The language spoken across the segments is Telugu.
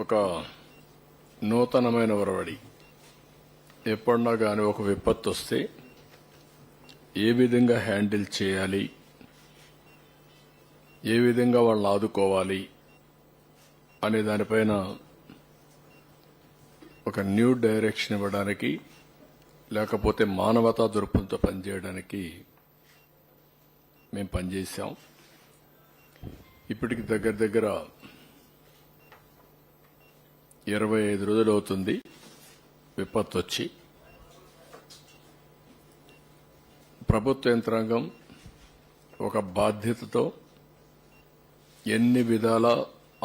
ఒక నూతనమైన ఒరవడి. ఎప్పుడన్నా కానీ ఒక విపత్తు వస్తే ఏ విధంగా హ్యాండిల్ చేయాలి, ఏ విధంగా వాళ్ళని ఆదుకోవాలి అనే దానిపైన ఒక న్యూ డైరెక్షన్ ఇవ్వడానికి, లేకపోతే మానవతా దృక్పథంతో పనిచేయడానికి మేము పనిచేశాం. ఇప్పటికి దగ్గర 25 రోజులు అవుతుంది విపత్తు వచ్చి. ప్రభుత్వ యంత్రాంగం ఒక బాధ్యతతో ఎన్ని విధాలా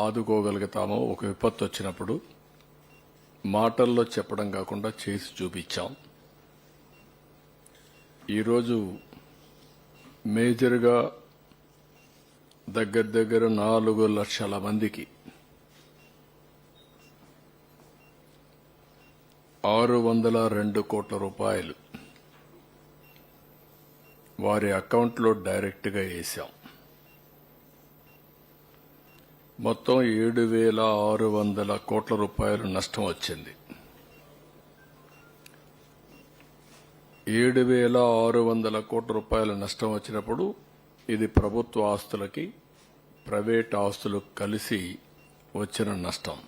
ఆదుకోగలుగుతామో ఒక విపత్తు వచ్చినప్పుడు మాటల్లో చెప్పడం కాకుండా చేసి చూపించాం. ఈరోజు మేజర్గా దగ్గర 4 లక్షల మందికి 602 కోట్ల రూపాయలు వారి అకౌంట్లో డైరెక్ట్గా వేశాం. మొత్తం 7,600 కోట్ల రూపాయలు నష్టం వచ్చింది. 7,600 కోట్ల రూపాయల నష్టం వచ్చినప్పుడు ఇది ప్రభుత్వ ఆస్తులకి ప్రైవేట్ ఆస్తులకు కలిసి వచ్చిన నష్టం.